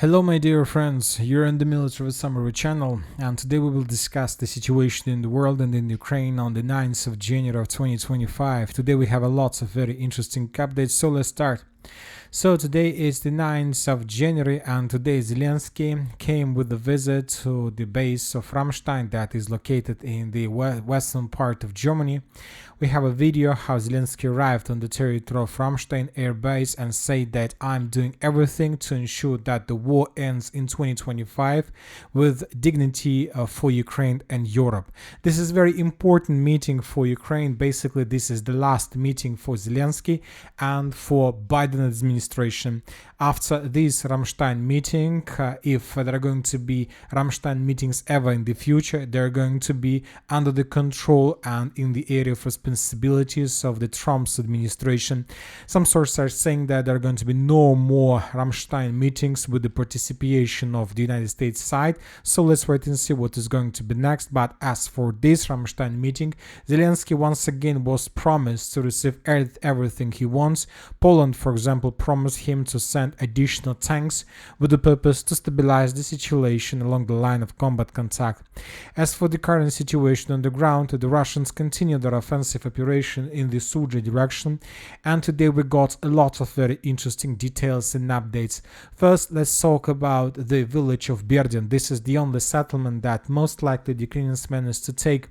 Hello my dear friends, you're in the Military Summary channel, and today we will discuss the situation in the world and in Ukraine on the 9th of January of 2025. Today we have a lots of very interesting updates, so let's start. So today is the 9th of January, and today Zelensky came with a visit to the base of Rammstein that is located in the western part of Germany. We have a video how Zelensky arrived on the territory of Rammstein air base and said that I'm doing everything to ensure that the war ends in 2025 with dignity for Ukraine and Europe. This is a very important meeting for Ukraine. Basically, this is the last meeting for Zelensky and for Biden administration. After this Rammstein meeting, if there are going to be Rammstein meetings ever in the future, they're going to be under the control and in the area of responsibilities of the Trump's administration. Some sources are saying that there are going to be no more Rammstein meetings with the participation of the United States side. So let's wait and see what is going to be next. But as for this Rammstein meeting, Zelensky once again was promised to receive everything he wants. Poland, for example, promised him to send additional tanks with the purpose to stabilize the situation along the line of combat contact. As for the current situation on the ground, the Russians continue their offensive operation in the Sudzha direction, and today we got a lot of very interesting details and updates. First, let's talk about the village of Berdyan. This is the only settlement that most likely the Ukrainians managed to take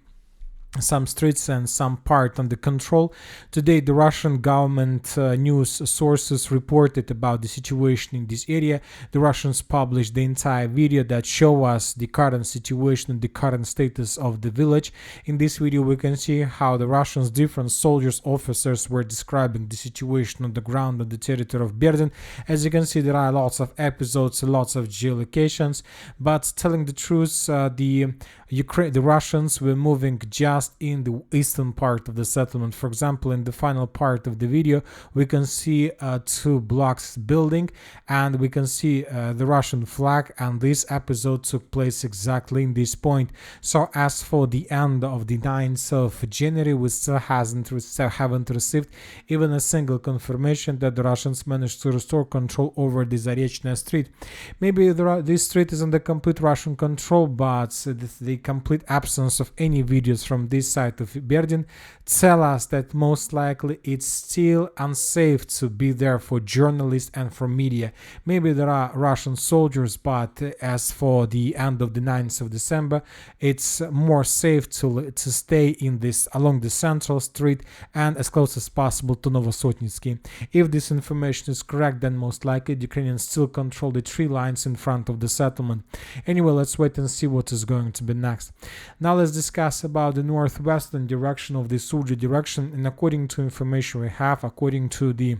some streets and some part under control. Today the Russian government news sources reported about the situation in this area. The Russians published the entire video that show us the current situation and the current status of the village. In this video we can see how the Russians, different soldiers, officers were describing the situation on the ground on the territory of Berdyan. As you can see, there are lots of episodes, lots of geolocations, but telling the truth, the Russians were moving just in the eastern part of the settlement. For example, in the final part of the video we can see two blocks building, and we can see the Russian flag, and this episode took place exactly in this point. So as for the end of the 9th of January, we still haven't received even a single confirmation that the Russians managed to restore control over the Zarechna street. Maybe this street is under complete Russian control, but the complete absence of any videos from this side of Berdyan tell us that most likely it's still unsafe to be there for journalists and for media. Maybe there are Russian soldiers, but as for the end of the 9th of December, it's more safe to stay in this along the central street and as close as possible to Novosotnitsky. If this information is correct, then most likely the Ukrainians still control the tree lines in front of the settlement. Anyway, let's wait and see what is going to be next. Now let's discuss about the northwestern direction of the Sudzha direction, and according to information we have, according to the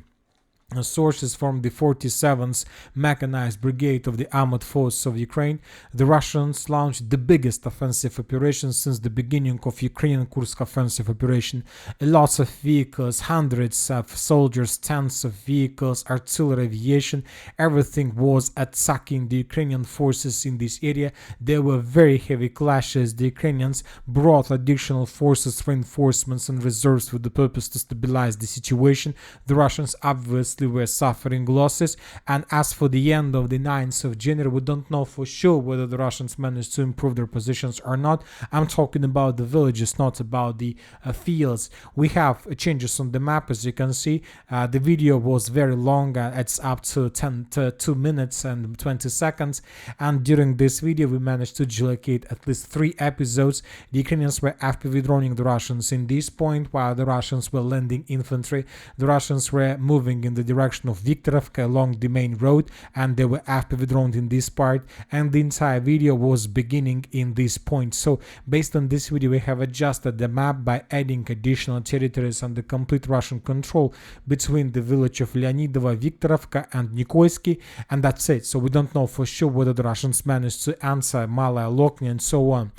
sources from the 47th Mechanized Brigade of the Armored Forces of Ukraine, the Russians launched the biggest offensive operation since the beginning of Ukrainian Kursk offensive operation. Lots of vehicles, hundreds of soldiers, tens of vehicles, artillery, aviation, everything was attacking the Ukrainian forces in this area. There were very heavy clashes. The Ukrainians brought additional forces, reinforcements and reserves with the purpose to stabilize the situation. The Russians obviously were suffering losses, and as for the end of the 9th of January, we don't know for sure whether the Russians managed to improve their positions or not. I'm talking about the villages, not about the fields. We have changes on the map, as you can see. The video was very long, it's up to 2 minutes and 20 seconds, and during this video we managed to geolocate at least 3 episodes. The Ukrainians were FPV droning the Russians in this point, while the Russians were landing infantry. The Russians were moving in the direction of Viktorovka along the main road, and they were FPV droned in this part, and the entire video was beginning in this point. So based on this video we have adjusted the map by adding additional territories under complete Russian control between the village of Leonidovo, Viktorovka and Nikoisky, and that's it. So we don't know for sure whether the Russians managed to answer Malaya, Lokny and so on.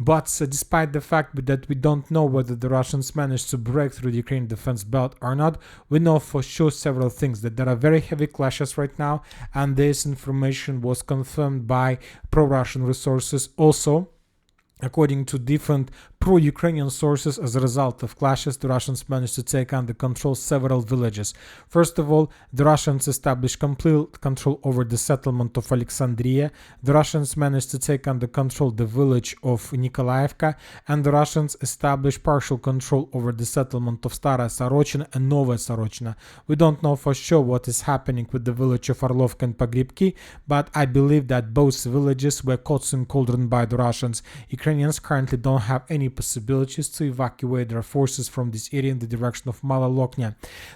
But despite the fact that we don't know whether the Russians managed to break through the Ukrainian defense belt or not, we know for sure several things, that there are very heavy clashes right now, and this information was confirmed by pro-Russian resources. Also, according to different pro-Ukrainian sources. As a result of clashes, the Russians managed to take under control several villages. First of all, the Russians established complete control over the settlement of Alexandria. The Russians managed to take under control the village of Nikolaevka, and the Russians established partial control over the settlement of Stara Sorochina and Nova Sorochina. We don't know for sure what is happening with the village of Orlovka and Pogribki, but I believe that both villages were caught in Cauldron by the Russians. Ukrainians currently don't have any possibilities to evacuate their forces from this area in the direction of Mala Loknya.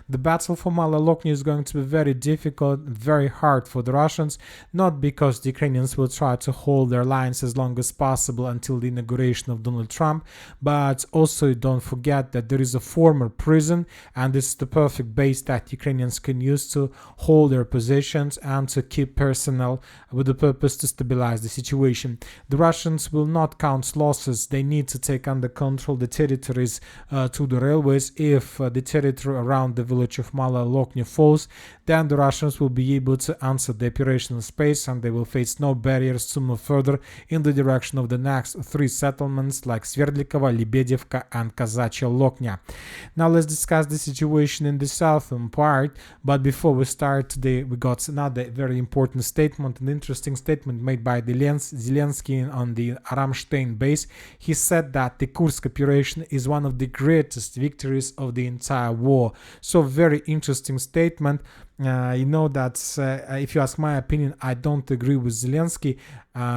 The battle for Mala Loknya is going to be very difficult, very hard for the Russians, not because the Ukrainians will try to hold their lines as long as possible until the inauguration of Donald Trump, but also don't forget that there is a former prison, and this is the perfect base that Ukrainians can use to hold their positions and to keep personnel with the purpose to stabilize the situation. The Russians will not count losses. They need to take under control the territories to the railways. If the territory around the village of Mala Loknya falls, then the Russians will be able to answer the operational space, and they will face no barriers to move further in the direction of the next three settlements like Sverdlikova, Lebedevka and Kazachya Loknya. Now let's discuss the situation in the southern part, but before we start today, we got another very important statement, an interesting statement made by Zelensky on the Rammstein base. He said that the Kursk operation is one of the greatest victories of the entire war. So very interesting statement. You know that if you ask my opinion, I don't agree with Zelensky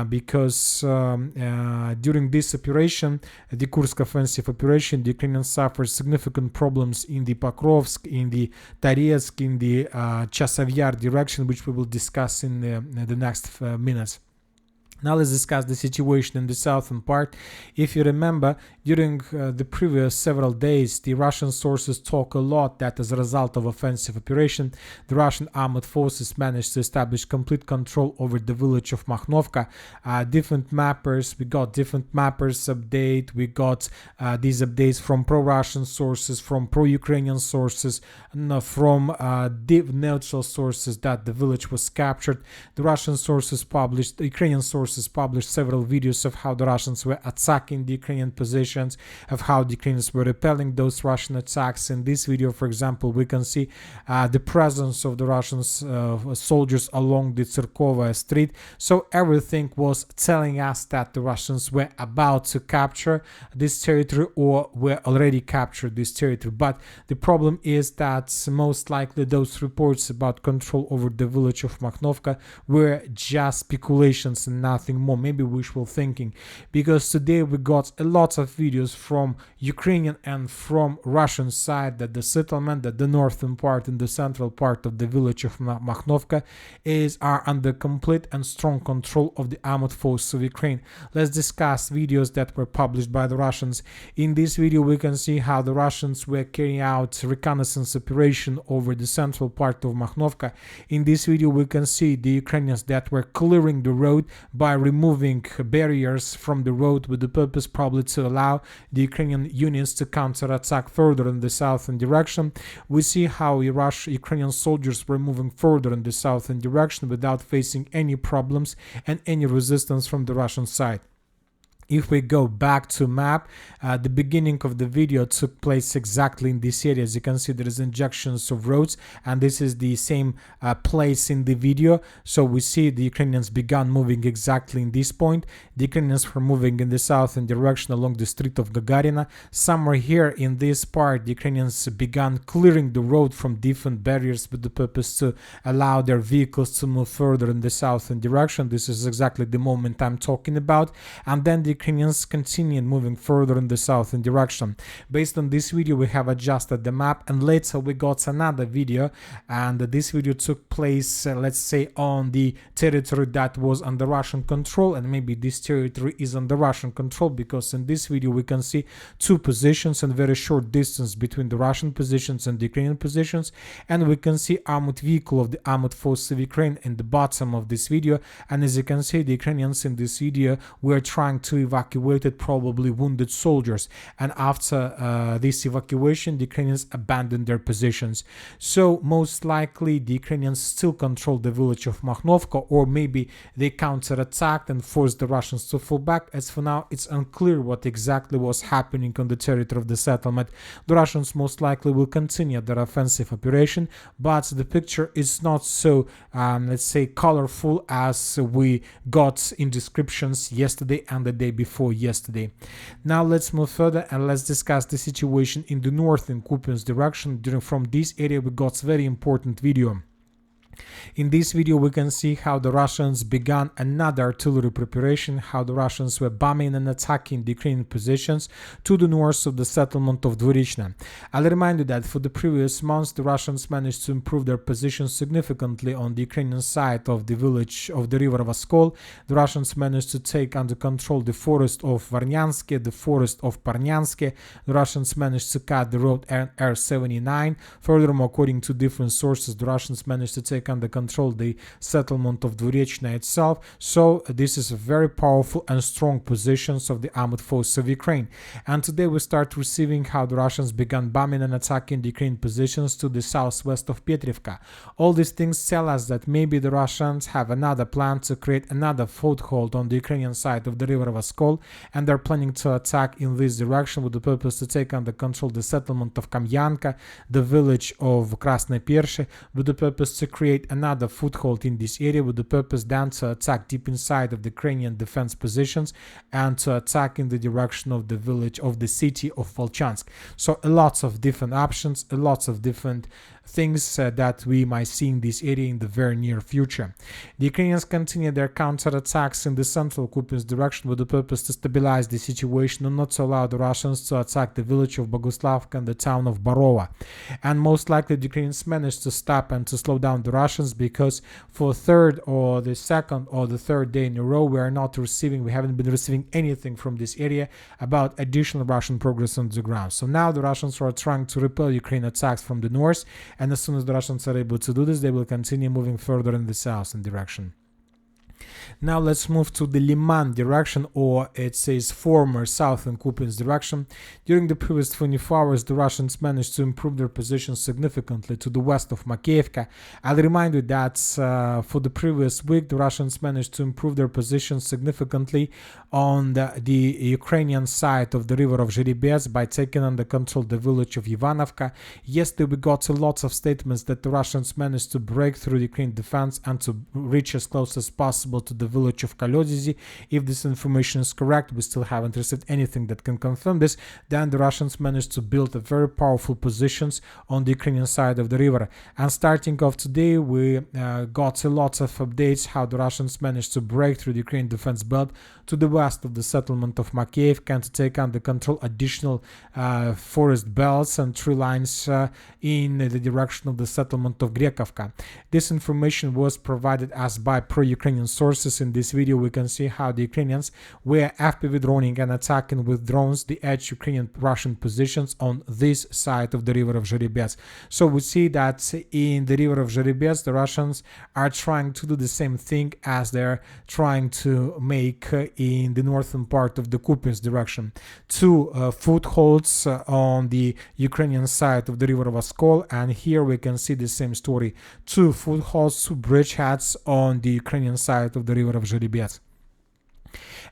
because during this operation, the Kursk offensive operation, the Ukrainians suffered significant problems in the Pokrovsk, in the Toretsk, in the Chasiv Yar direction, which we will discuss in the next minutes. Now let's discuss the situation in the southern part. If you remember, during the previous several days, the Russian sources talk a lot that as a result of offensive operation, the Russian armed forces managed to establish complete control over the village of Makhnovka. Different mappers, we got different mappers update, we got these updates from pro-Russian sources, from pro-Ukrainian sources, from neutral sources that the village was captured. The Russian sources published, the Ukrainian sources published several videos of how the Russians were attacking the Ukrainian positions, of how the Ukrainians were repelling those Russian attacks. In this video, for example, we can see the presence of the Russian soldiers along the Tsirkova street. So everything was telling us that the Russians were about to capture this territory or were already captured this territory. But the problem is that most likely those reports about control over the village of Makhnovka were just speculations and nothing more, maybe wishful thinking, because today we got a lot of videos from Ukrainian and from Russian side that the settlement, that the northern part and the central part of the village of Makhnovka are under complete and strong control of the armed forces of Ukraine. Let's discuss videos that were published by the Russians. In this video we can see how the Russians were carrying out reconnaissance operation over the central part of Makhnovka. In this video we can see the Ukrainians that were clearing the road by removing barriers from the road with the purpose probably to allow the Ukrainian units to counterattack further in the southern direction. We see how Ukrainian soldiers were moving further in the southern direction without facing any problems and any resistance from the Russian side. If we go back to map, the beginning of the video took place exactly in this area. As you can see, there is injections of roads, and this is the same place in the video. So we see the Ukrainians began moving exactly in this point. The Ukrainians were moving in the southern direction along the street of Gagarina. Somewhere here in this part, the Ukrainians began clearing the road from different barriers with the purpose to allow their vehicles to move further in the southern direction. This is exactly the moment I'm talking about. And then the Ukrainians continued moving further in the southern direction. Based on this video, we have adjusted the map, and later we got another video, and this video took place, let's say, on the territory that was under Russian control, and maybe this territory is under Russian control, because in this video we can see two positions and very short distance between the Russian positions and the Ukrainian positions, and we can see armored vehicle of the armored forces of Ukraine in the bottom of this video. And as you can see, the Ukrainians in this video were trying to evacuated probably wounded soldiers, and after this evacuation the Ukrainians abandoned their positions. So most likely the Ukrainians still control the village of Makhnovka, or maybe they counterattacked and forced the Russians to fall back. As for now, it's unclear what exactly was happening on the territory of the settlement. The Russians most likely will continue their offensive operation, but the picture is not so let's say colorful as we got in descriptions yesterday and the day before yesterday. Now let's move further and let's discuss the situation in the north in Kupiansk direction. From this area we got very important video. In this video we can see how the Russians began another artillery preparation, how the Russians were bombing and attacking the Ukrainian positions to the north of the settlement of Dvorichna. I'll remind you that for the previous months the Russians managed to improve their position significantly on the Ukrainian side of the village of the river Voskol. The Russians managed to take under control the forest of Varnyanske, the forest of Parnyanske. The Russians managed to cut the road R79. Furthermore, according to different sources, the Russians managed to take under control the settlement of Dvorichna itself. So this is a very powerful and strong positions of the armed forces of Ukraine. And today we start receiving how the Russians began bombing and attacking the Ukrainian positions to the southwest of Petrivka. All these things tell us that maybe the Russians have another plan to create another foothold on the Ukrainian side of the river Voskol, and they're planning to attack in this direction with the purpose to take under control the settlement of Kamyanka, the village of Krasne Pershe, with the purpose to create another foothold in this area, with the purpose then to attack deep inside of the Ukrainian defense positions and to attack in the direction of the village of the city of Volchansk. So lots of different options, lots of different things that we might see in this area in the very near future. The Ukrainians continue their counterattacks in the central Kupiansk direction with the purpose to stabilize the situation and not to allow the Russians to attack the village of Boguslavka and the town of Barova. And most likely the Ukrainians managed to stop and to slow down the Russians, because for third or the second or the third day in a row we haven't been receiving anything from this area about additional Russian progress on the ground. So now the Russians are trying to repel Ukrainian attacks from the north, and as soon as the Russians are able to do this, they will continue moving further in the southern direction. Now let's move to the Liman direction, or it says former southern Kupiansk direction. During the previous 24 hours, the Russians managed to improve their position significantly to the west of Makiivka. I'll remind you that for the previous week, the Russians managed to improve their position significantly on the Ukrainian side of the river of Zherebets by taking under control the village of Ivanovka. Yesterday we got lots of statements that the Russians managed to break through the Ukrainian defense and to reach as close as possible to the village of Kolodizy. If this information is correct, we still haven't received anything that can confirm this, then the Russians managed to build a very powerful positions on the Ukrainian side of the river. And starting off today, we got a lot of updates how the Russians managed to break through the Ukrainian defense belt to the west of the settlement of Makiivka and to take under control additional forest belts and tree lines in the direction of the settlement of Grekovka. This information was provided us by pro-Ukrainian sources. In this video we can see how the Ukrainians were FPV droning and attacking with drones the edge Ukrainian Russian positions on this side of the river of Zherebets. So we see that in the river of Zherebets the Russians are trying to do the same thing as they're trying to make in the northern part of the Kupiansk direction. Two footholds on the Ukrainian side of the river Voskol, and here we can see the same story. Two footholds, two bridgeheads on the Ukrainian side of the river of Zherebets.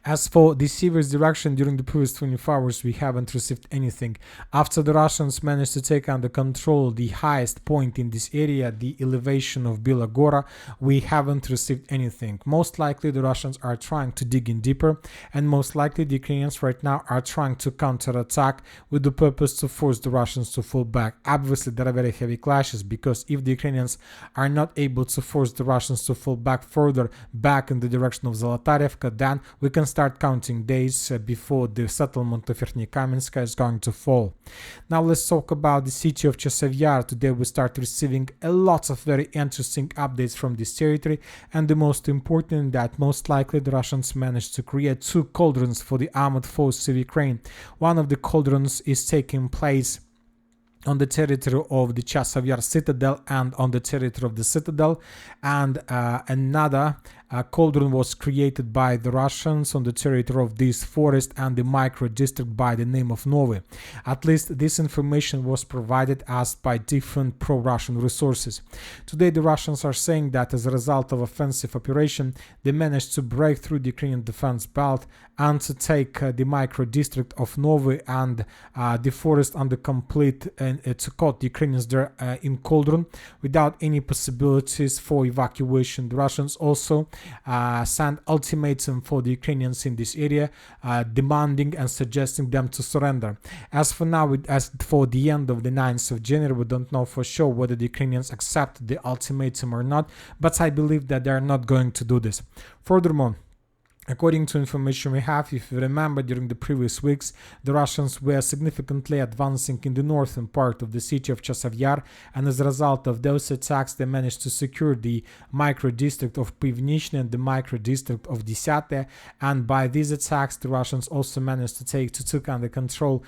As for the Sivers direction, during the previous 24 hours we haven't received anything. After the Russians managed to take under control the highest point in this area, the elevation of Bila Gora, we haven't received anything. Most likely the Russians are trying to dig in deeper, and most likely the Ukrainians right now are trying to counterattack with the purpose to force the Russians to fall back. Obviously there are very heavy clashes, because if the Ukrainians are not able to force the Russians to fall back further back in the direction of Zolotarevka, then we can start counting days before the settlement of Verkhnekamenska is going to fall. Now let's talk about the city of Chasiv Yar. Today we start receiving a lot of very interesting updates from this territory, and the most important that most likely the Russians managed to create two cauldrons for the armed forces of Ukraine. One of the cauldrons is taking place on the territory of the Chasiv Yar citadel and on the territory of the citadel, and another Cauldron was created by the Russians on the territory of this forest and the micro district by the name of Novi. At least this information was provided us by different pro-Russian resources. Today the Russians are saying that as a result of offensive operation, they managed to break through the Ukrainian defense belt and to take the micro district of Novi and the forest under complete, and to caught the Ukrainians there in Cauldron without any possibilities for evacuation. The Russians also sent ultimatum for the Ukrainians in this area, demanding and suggesting them to surrender. As for now, as for the end of the 9th of January, we don't know for sure whether the Ukrainians accept the ultimatum or not, but I believe that they are not going to do this. Furthermore, according to information we have, if you remember, during the previous weeks, the Russians were significantly advancing in the northern part of the city of Chasiv, and as a result of those attacks, they managed to secure the micro-district of Pivnishny and the micro-district of Desyate, and by these attacks, the Russians also managed to take under control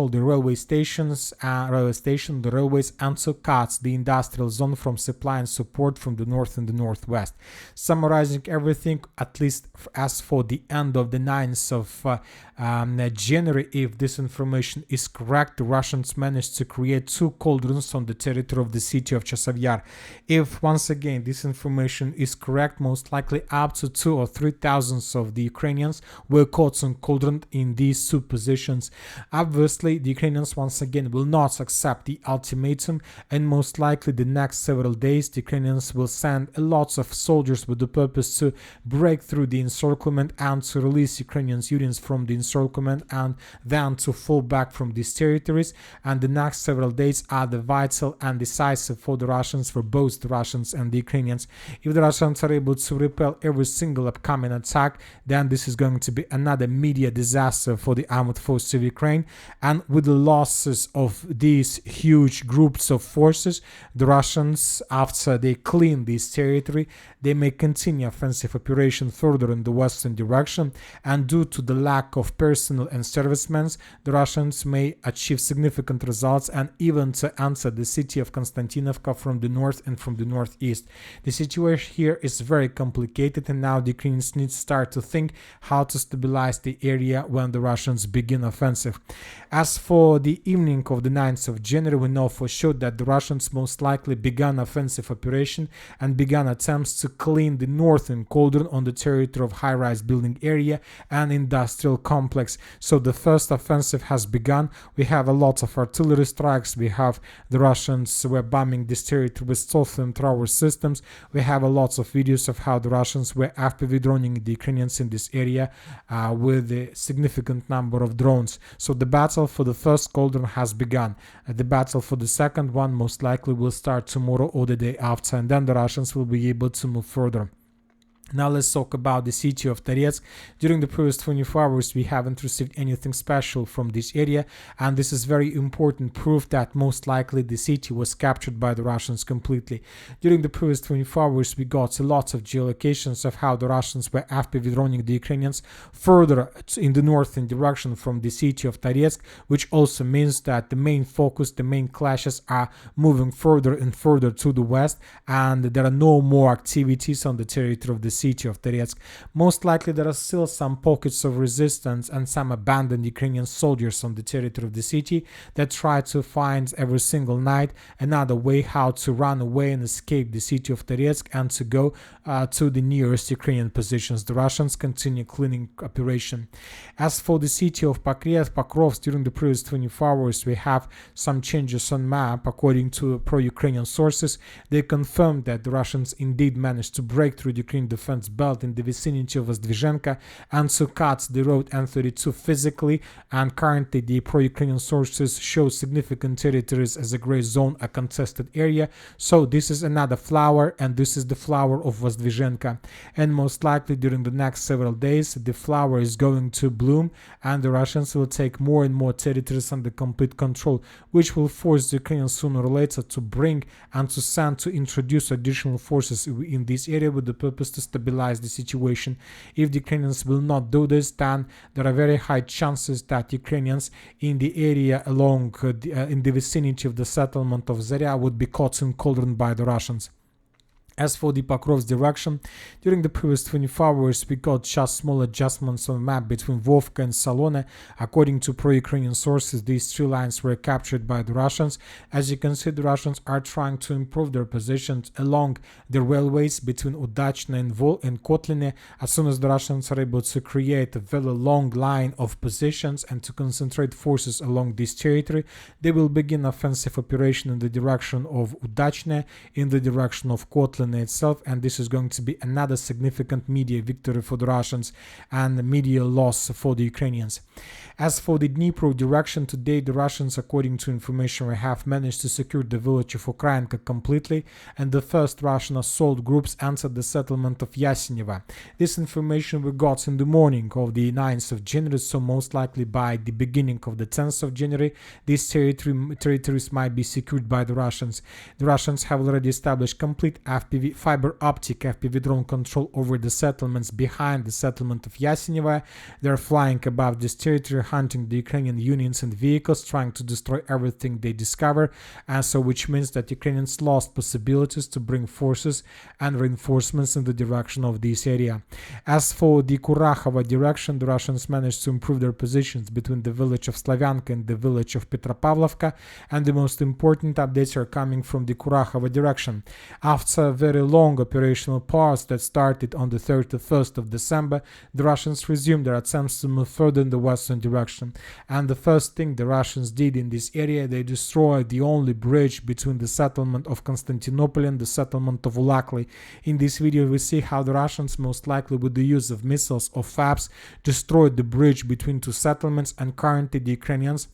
the railway stations, the railways, and to cut the industrial zone from supply and support from the north and the northwest. Summarizing everything, at least as for the end of the 9th of January, if this information is correct, the Russians managed to create 2 cauldrons on the territory of the city of Chasiv. If once again this information is correct, most likely up to 2 or 3,000 of the Ukrainians were caught on cauldron in these 2 positions. Obviously, the Ukrainians once again will not accept the ultimatum, and most likely the next several days the Ukrainians will send lots of soldiers with the purpose to break through the encirclement and to release Ukrainian units from the encirclement and then to fall back from these territories. And the next several days are the vital and decisive for the Russians, for both the Russians and the Ukrainians. If the Russians are able to repel every single upcoming attack, then this is going to be another media disaster for the armed forces of Ukraine. And with the losses of these huge groups of forces, the Russians, after they clean this territory, they may continue offensive operation further in the western direction, and due to the lack of personnel and servicemen, the Russians may achieve significant results and even to enter the city of Konstantinovka from the north and from the northeast. The situation here is very complicated, and now the Ukrainians need to start to think how to stabilize the area when the Russians begin offensive. As for the evening of the 9th of January, we know for sure that the Russians most likely began offensive operation and began attempts to clean the northern cauldron on the territory of high-rise building area and industrial complex. So the first offensive has begun. We have a lot of artillery strikes. We have the Russians were bombing this territory with stealth and tower systems. We have a lot of videos of how the Russians were FPV droning the Ukrainians in this area with a significant number of drones. So the battle for the first cauldron has begun. The battle for the second one most likely will start tomorrow or the day after, and then the Russians will be able to move further. Now let's talk about the city of Toretsk. During the previous 24 hours, we haven't received anything special from this area, and this is very important proof that most likely the city was captured by the Russians completely. During the previous 24 hours, we got a lot of geolocations of how the Russians were FPV droning the Ukrainians further in the northern direction from the city of Toretsk, which also means that the main focus, the main clashes are moving further and further to the west, and there are no more activities on the territory of the city of Toretsk. Most likely there are still some pockets of resistance and some abandoned Ukrainian soldiers on the territory of the city that try to find every single night another way how to run away and escape the city of Toretsk and to go to the nearest Ukrainian positions. The Russians continue cleaning operation. As for the city of Pokrovsk, during the previous 24 hours we have some changes on map. According to pro-Ukrainian sources, they confirmed that the Russians indeed managed to break through the Ukrainian defense belt in the vicinity of Vozdvizhenka and to cut the road N32 physically, and currently the pro-Ukrainian sources show significant territories as a gray zone, a contested area. So this is another flower, and this is the flower of Vozdvizhenka, and most likely during the next several days the flower is going to bloom and the Russians will take more and more territories under complete control, which will force the Ukrainians sooner or later to bring and to send to introduce additional forces in this area with the purpose to stabilize the situation. If the Ukrainians will not do this, then there are very high chances that Ukrainians in the area along in the vicinity of the settlement of Zarya would be caught in cauldron by the Russians. As for the Pokrov's direction, during the previous 24 hours, we got just small adjustments on the map between Vovka and Salone. According to pro-Ukrainian sources, these three lines were captured by the Russians. As you can see, the Russians are trying to improve their positions along the railways between Udachne and Kotline. As soon as the Russians are able to create a very long line of positions and to concentrate forces along this territory, they will begin offensive operation in the direction of Udachne, in the direction of Kotline itself, and this is going to be another significant media victory for the Russians and media loss for the Ukrainians. As for the Dnipro direction, today the Russians, according to information we have, managed to secure the village of Ukrainka completely, and the first Russian assault groups entered the settlement of Yasenevo. This information we got in the morning of the 9th of January, so most likely by the beginning of the 10th of January, these territories might be secured by the Russians. The Russians have already established complete fiber optic FPV drone control over the settlements behind the settlement of Yasenevo. They're flying above this territory, hunting the Ukrainian units and vehicles, trying to destroy everything they discover, and so which means that Ukrainians lost possibilities to bring forces and reinforcements in the direction of this area. As for the Kurakhova direction, the Russians managed to improve their positions between the village of Slavyanka and the village of Petropavlovka, and the most important updates are coming from the Kurakhova direction. After a very long operational pause that started on the 31st of December, the Russians resumed their attempts to move further in the western direction. And the first thing the Russians did in this area, they destroyed the only bridge between the settlement of Constantinople and the settlement of Ulakli. In this video, we see how the Russians, most likely with the use of missiles or FABs, destroyed the bridge between two settlements, and currently the Ukrainians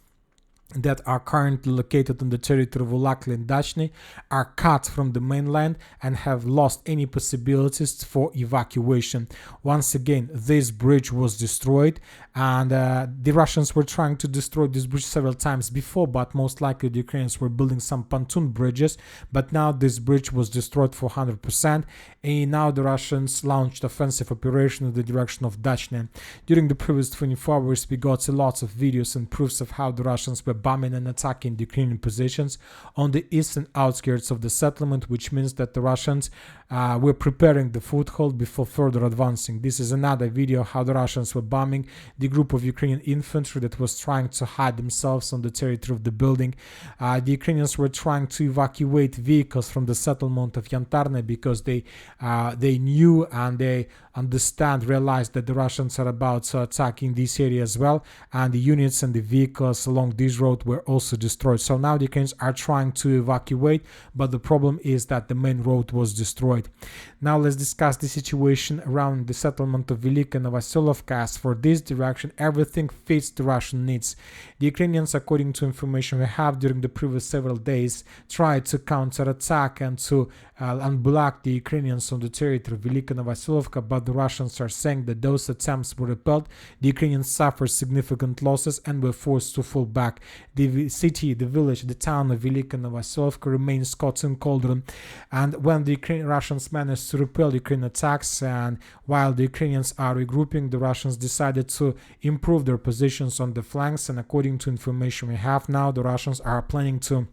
that are currently located on the territory of Ulakli and Dachny are cut from the mainland and have lost any possibilities for evacuation. Once again, this bridge was destroyed, and the Russians were trying to destroy this bridge several times before, but most likely the Ukrainians were building some pontoon bridges, but now this bridge was destroyed for 100%, and now the Russians launched offensive operation in the direction of Dachny. During the previous 24 hours, we got lots of videos and proofs of how the Russians were bombing and attacking the Ukrainian positions on the eastern outskirts of the settlement, which means that the Russians were preparing the foothold before further advancing. This is another video how the Russians were bombing the group of Ukrainian infantry that was trying to hide themselves on the territory of the building. The Ukrainians were trying to evacuate vehicles from the settlement of Yantarne because they knew and they realized that the Russians are about to attack in this area as well, and the units and the vehicles along this road were also destroyed. So now the Ukrainians are trying to evacuate, but the problem is that the main road was destroyed. Now let's discuss the situation around the settlement of Velika Novoselovka. As for this direction, everything fits the Russian needs. The Ukrainians, according to information we have during the previous several days, tried to counterattack and to unblock the Ukrainians on the territory of Velika Novoselovka, but the Russians are saying that those attempts were repelled. The Ukrainians suffered significant losses and were forced to fall back. The city, the village, the town of Velika Novoselovka remains caught in Cauldron, and when the Russians managed to repel Ukrainian attacks, and while the Ukrainians are regrouping, the Russians decided to improve their positions on the flanks, and according to information we have now, the Russians are planning to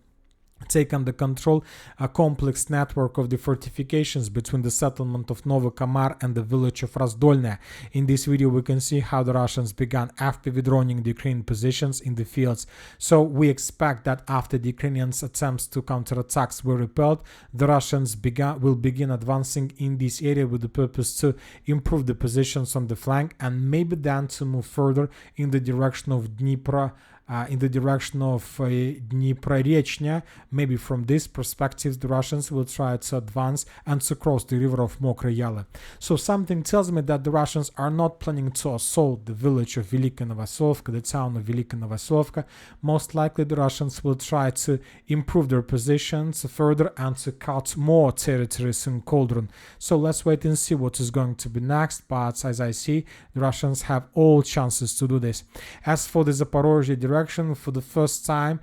take under control a complex network of the fortifications between the settlement of Novokamar and the village of Razdolne. In this video, we can see how the Russians began FPV droning the Ukrainian positions in the fields. So we expect that after the Ukrainians' attempts to counterattacks were repelled, the Russians will begin advancing in this area with the purpose to improve the positions on the flank, and maybe then to move further in the direction of Dnipro. Dniprorechnya. Maybe from this perspective, the Russians will try to advance and to cross the river of Mokre Yale. So something tells me that the Russians are not planning to assault the village of Velika Novoselovka, the town of Velika Novoselovka. Most likely the Russians will try to improve their positions further and to cut more territories in Cauldron. So let's wait and see what is going to be next, but as I see, the Russians have all chances to do this. As for the Zaporozhye direction, for the first time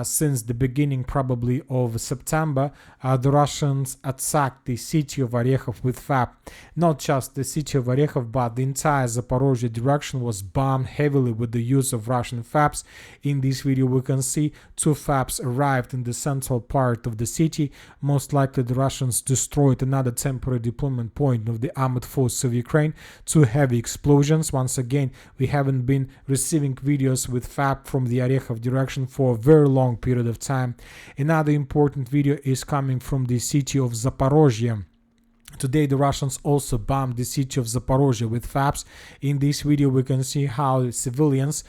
since the beginning probably of September, the Russians attacked the city of Orekhov with FAB. Not just the city of Orekhov, but the entire Zaporozhye direction was bombed heavily with the use of Russian FABs. In this video we can see 2 FABs arrived in the central part of the city. Most likely the Russians destroyed another temporary deployment point of the armored force of Ukraine. 2 heavy explosions. Once again, we haven't been receiving videos with FAB from the Orekhov direction for a very long period of time. Another important video is coming from the city of Zaporozhye. Today the Russians also bombed the city of Zaporozhye with FABs. In this video we can see how civilians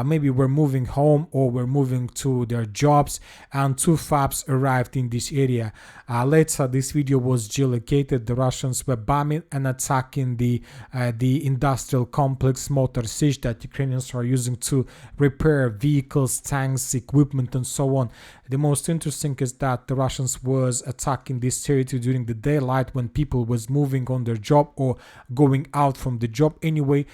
maybe were moving home or were moving to their jobs, and 2 FABs arrived in this area. Later this video was geolocated. The Russians were bombing and attacking the industrial complex Motor Sich that Ukrainians are using to repair vehicles, tanks, equipment and so on. The most interesting is that the Russians was attacking this territory during the daylight when people was moving on their job or going out from the job. Anyway,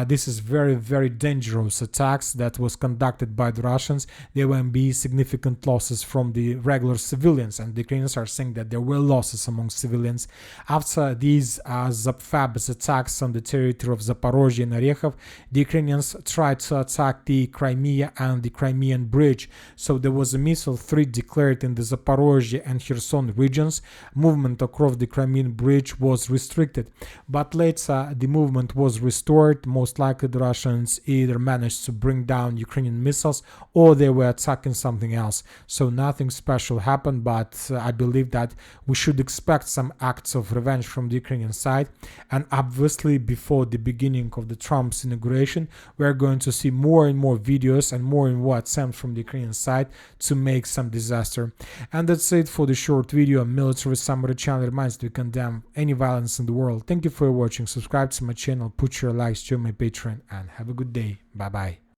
this is very dangerous attacks that was conducted by the Russians. There will be significant losses from the regular civilians, and the Ukrainians are saying that there were losses among civilians. After these FABs attacks on the territory of Zaporozhye and Orekhov, the Ukrainians tried to attack the Crimea and the Crimean Bridge. So there was a missile threat declared in the Zaporozhye and Kherson regions. Movement across the Crimean Bridge was restricted, but later the movement was restored. Most likely the Russians either managed to bring down Ukrainian missiles or they were attacking something else. So nothing special happened, but I believe that we should expect some acts of revenge from the Ukrainian side. And obviously before the beginning of the Trump's inauguration, we are going to see more and more videos and more attempts from the Ukrainian side to make some disaster. And that's it for the short video. Military Summary channel reminds to condemn any violence in the world. Thank you for watching. Subscribe to my channel, put your likes, join my Patreon, and have a good day. Bye bye.